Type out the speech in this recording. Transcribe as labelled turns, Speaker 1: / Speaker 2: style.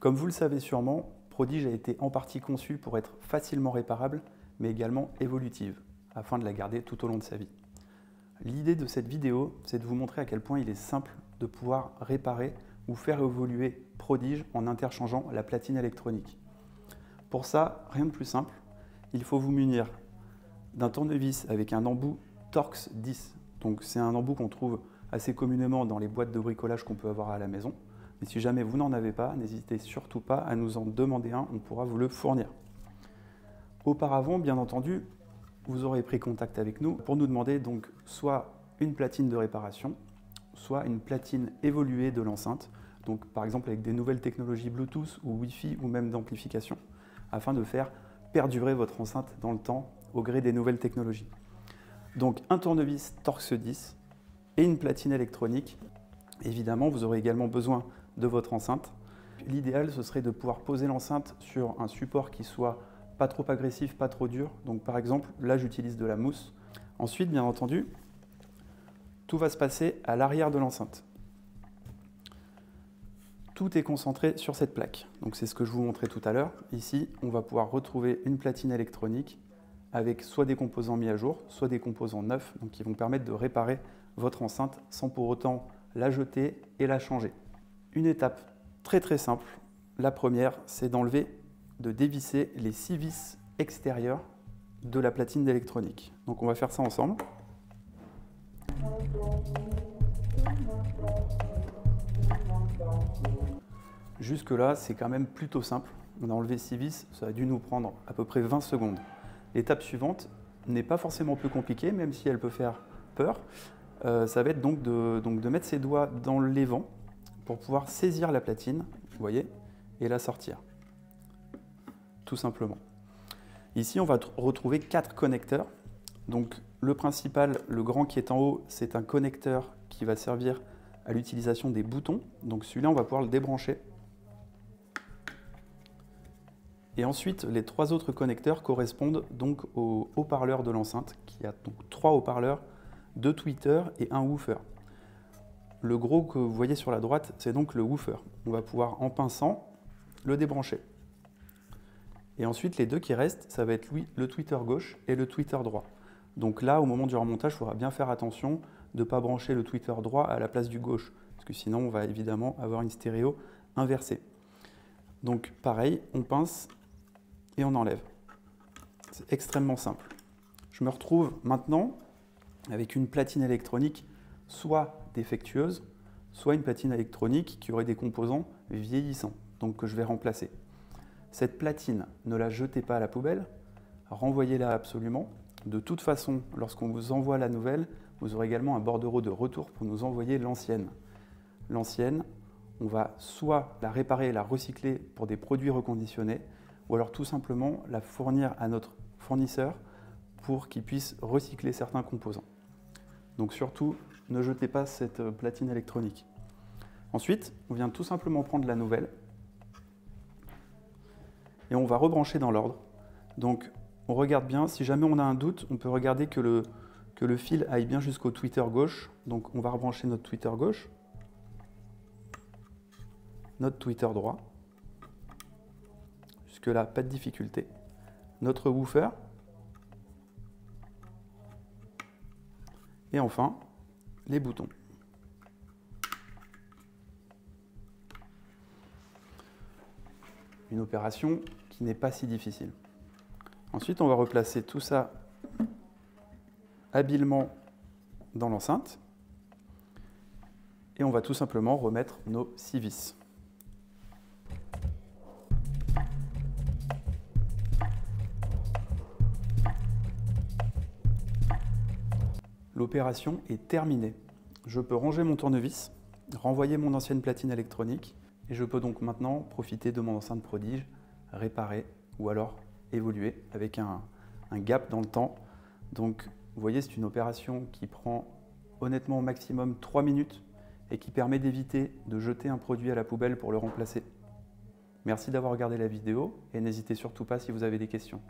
Speaker 1: Comme vous le savez sûrement, Prodige a été en partie conçue pour être facilement réparable, mais également évolutive, afin de la garder tout au long de sa vie. L'idée de cette vidéo, c'est de vous montrer à quel point il est simple de pouvoir réparer ou faire évoluer Prodige en interchangeant la platine électronique. Pour ça, rien de plus simple, il faut vous munir d'un tournevis avec un embout Torx 10. Donc c'est un embout qu'on trouve assez communément dans les boîtes de bricolage qu'on peut avoir à la maison. Mais si jamais vous n'en avez pas, n'hésitez surtout pas à nous en demander un, on pourra vous le fournir. Auparavant, bien entendu, vous aurez pris contact avec nous pour nous demander donc soit une platine de réparation, soit une platine évoluée de l'enceinte, donc par exemple avec des nouvelles technologies Bluetooth ou Wi-Fi ou même d'amplification, afin de faire perdurer votre enceinte dans le temps au gré des nouvelles technologies. Donc un tournevis Torx 10 et une platine électronique. Évidemment, vous aurez également besoin de votre enceinte. L'idéal, ce serait de pouvoir poser l'enceinte sur un support qui soit pas trop agressif, pas trop dur. Donc par exemple, là j'utilise de la mousse. Ensuite, bien entendu, tout va se passer à l'arrière de l'enceinte. Tout est concentré sur cette plaque. Donc c'est ce que je vous montrais tout à l'heure. Ici, on va pouvoir retrouver une platine électronique avec soit des composants mis à jour, soit des composants neufs, donc qui vont permettre de réparer votre enceinte sans pour autant la jeter et la changer. Une étape très simple. La première, c'est de dévisser les 6 vis extérieures de la platine d'électronique. Donc on va faire ça ensemble. Jusque-là, c'est quand même plutôt simple. On a enlevé 6 vis, ça a dû nous prendre à peu près 20 secondes. L'étape suivante n'est pas forcément plus compliquée, même si elle peut faire peur. Ça va être donc de mettre ses doigts dans l'évent pour pouvoir saisir la platine, vous voyez, et la sortir. Tout simplement. Ici, on va retrouver 4 connecteurs. Donc le principal, le grand qui est en haut, c'est un connecteur qui va servir à l'utilisation des boutons. Donc celui-là, on va pouvoir le débrancher. Et ensuite, les 3 autres connecteurs correspondent donc aux haut-parleurs de l'enceinte, qui a donc 3 haut-parleurs, 2 tweeters et un woofer. Le gros que vous voyez sur la droite, c'est donc le woofer. On va pouvoir, en pinçant, le débrancher. Et ensuite, les deux qui restent, ça va être le tweeter gauche et le tweeter droit. Donc là, au moment du remontage, il faudra bien faire attention de ne pas brancher le tweeter droit à la place du gauche, parce que sinon, on va évidemment avoir une stéréo inversée. Donc pareil, on pince et on enlève. C'est extrêmement simple. Je me retrouve maintenant avec une platine électronique soit défectueuse, soit une platine électronique qui aurait des composants vieillissants, donc que je vais remplacer. Cette platine, ne la jetez pas à la poubelle, renvoyez-la absolument. De toute façon, lorsqu'on vous envoie la nouvelle, vous aurez également un bordereau de retour pour nous envoyer l'ancienne. L'ancienne, on va soit la réparer et la recycler pour des produits reconditionnés, ou alors tout simplement la fournir à notre fournisseur pour qu'il puisse recycler certains composants. Donc surtout, ne jetez pas cette platine électronique. Ensuite, on vient tout simplement prendre la nouvelle et on va rebrancher dans l'ordre. Donc on regarde bien, si jamais on a un doute, on peut regarder que le fil aille bien jusqu'au tweeter gauche. Donc on va rebrancher notre tweeter gauche, notre tweeter droit. Jusque-là, pas de difficulté. Notre woofer. Et enfin, les boutons. Une opération qui n'est pas si difficile. Ensuite, on va replacer tout ça habilement dans l'enceinte. Et on va tout simplement remettre nos 6 vis. L'opération est terminée. Je peux ranger mon tournevis, renvoyer mon ancienne platine électronique et je peux donc maintenant profiter de mon enceinte Prodige, réparer ou alors évoluer avec un gap dans le temps. Donc vous voyez, c'est une opération qui prend honnêtement au maximum 3 minutes et qui permet d'éviter de jeter un produit à la poubelle pour le remplacer. Merci d'avoir regardé la vidéo et n'hésitez surtout pas si vous avez des questions.